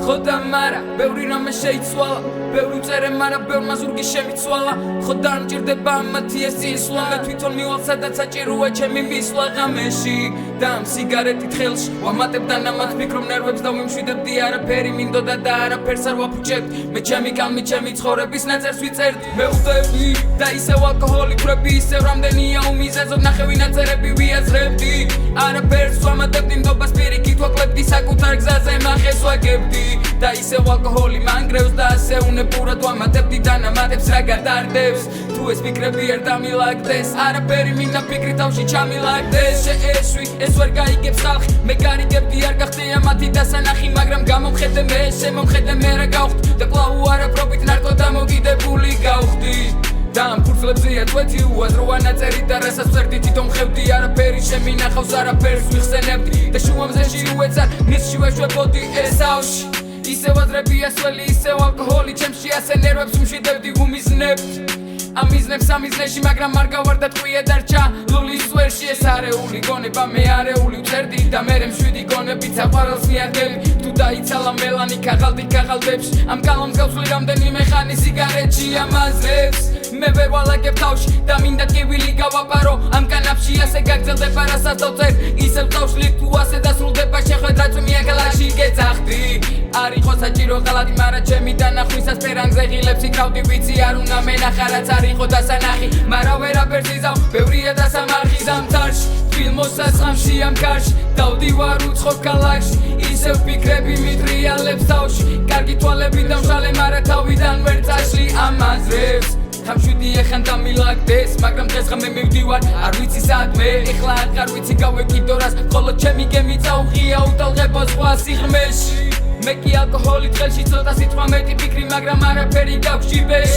ხოდა მარა ბევრი რამე შეიცვალა ბევრი წერე მარა ბევრმა ზურგი შემიცვალა ხოდა არ მჭირდება ამათი ეს ისვლა მე თვითონ მივალ სადაც საჭიროა ჩემი მისვლა ღამეში და ამ სიგარეტით ხელში ვამატებ და ნამათ ფიქრობ ნერვებს და ვიმშვიდებდი არაფერი მინდოდა და არაფერს არ ვაფუჭებდი მე ჩემი კალმით ჩემი ცხოვრების ნაწერს ვიწერდი მე ვხვდები და ისევ ალკოჰოლი ხრები ისევ რამდენია უმიზეზოდ ნახევი ნაწერები ვიაზრებდი არაფერს ვამატებდი ნდობას პირიქით ვაკლებდი საკუთარ გზაზე მახეს ვაგებდი და ისევ ალკოჰოლი მანგრევს და ასე უნებურად ვამატებდი და ნამატებს რა გადარდებს თუ ეს ფიქრები არ დამილაგდეს არაფერი მინდა ფიქრი თავში ჩამილაგდეს შეეშვი ეს ვერ გაიგებს ხალხი მე გარიგებდი არ გახდია მათი დასანახი მაგრამ გამომხედე მე შემომხედე მე რა გავხდი და კვლავ უარაფრობით ნარკოდამოკიდებული გავხდი და ამ ფურცლებზეა წვეთი უაზროა ნაწერი და რასაც ვწერდი თვითონ ხევდი არაფერი შემინახავს არაფერს ვიხსენებდი და შუამზეში უეცარ მისში ვეშვებოდი ეს ავში ისევ აზრები ასველი ისევ ალკოჰოლი ჩემში ასე ნერვებს უმშვიდებდი ვუმიზნებდი ამიზნებს ამიზნეში მაგრამ არ გავარდა ტყვია დარჩა ლულის სვერში ეს არეული გონება მე არეული ვწერდი და მერე მშვიდი გონებით საყვარელს მიარდები თუ დაიცალა მელანი ქაღალდებში ამ კალამს გავსვლი რამდენიმე ხანი სიგარეტში ამაზრებს მე ვერ ვალაგებ თავში და მინდა ტკივილი გავაპარო ამ კანაფში ასე გაგრძელდება რასაც დავწერ ისევ დავშლით თუ ასე დასრულდება შეხვედრა წვიმიან ქალაქში გეძახდი არ იყო საჭირო ღალატი მაგრამ ჩემი დანახვისას პერანგზე ღილებს იკრავდი ვიცი არ უნდა მენახა რაც არ იყო დასანახი მაგრამ ვერაფერს იზავ ბევრია დასამარხი ზამთარში ფილმოსასხამში ამ კარში დავდივარ უცხო ქალაქში ისევ ფიქრები მიტრიალებს თავში კარგი თვალები დამშალე მაგრამ თავიდან ვერ წაშლი ამაზრებს ხამშვიდი ეხან დამილაგდეს მაგრამ დღეს ხამე მივდივარ არ ვიცი სადმე ეხლა აღარ ვიცი გავეკიდო რას ხოლო ჩემი გემი წაუღია უტალღება სხვა სიღრმეში მე კი ალკოჰოლით ხელში ცოტა სიტყვა მეტი ფიქრი მაგრამ არაფერი გავშიბეს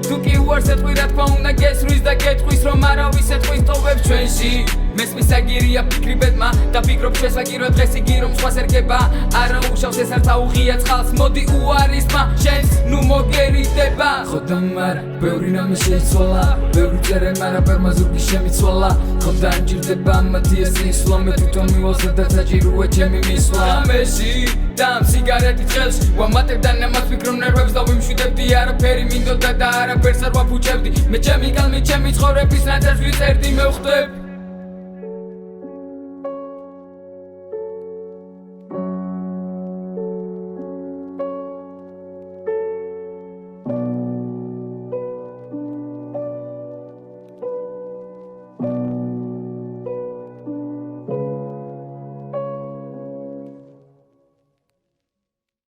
თუ კი უარს ეთყვი რა თქმა უნდა გესვრის და გეტყვის რომ არავის ეთყვის ტოვებს ჩვენში მესმის აგირია ფიქრი ბედმა და ფიქრობ ჩვენს აგირო დღეს იგი რომ სხვას ერგება არა უშავს ეს არც აუღია წყალს მოდი უარისმა შენს ნუ მოგერიდება ხოდა მარა ბევრი რამე შეიცვალა ბევრი წერე მარა ბევრმა ზურგი შემიცვალა ხოდა არ მჭირდება ამათი ეს ისვლა მე თვითონ მივალ სადაც საჭიროა ჩემი მისვლა ღამეში და ამ სიგარეტით ხელში ვამატებ და ნამათ ფიქრობ ნერვებს და ვიმშვიდებდი არაფერი მინდოდა და არაფერს არ ვაფუჭებდი მე ჩემი კალმით ჩემი ცხოვრების ნაწერს ვიწერდი მე ვხვდები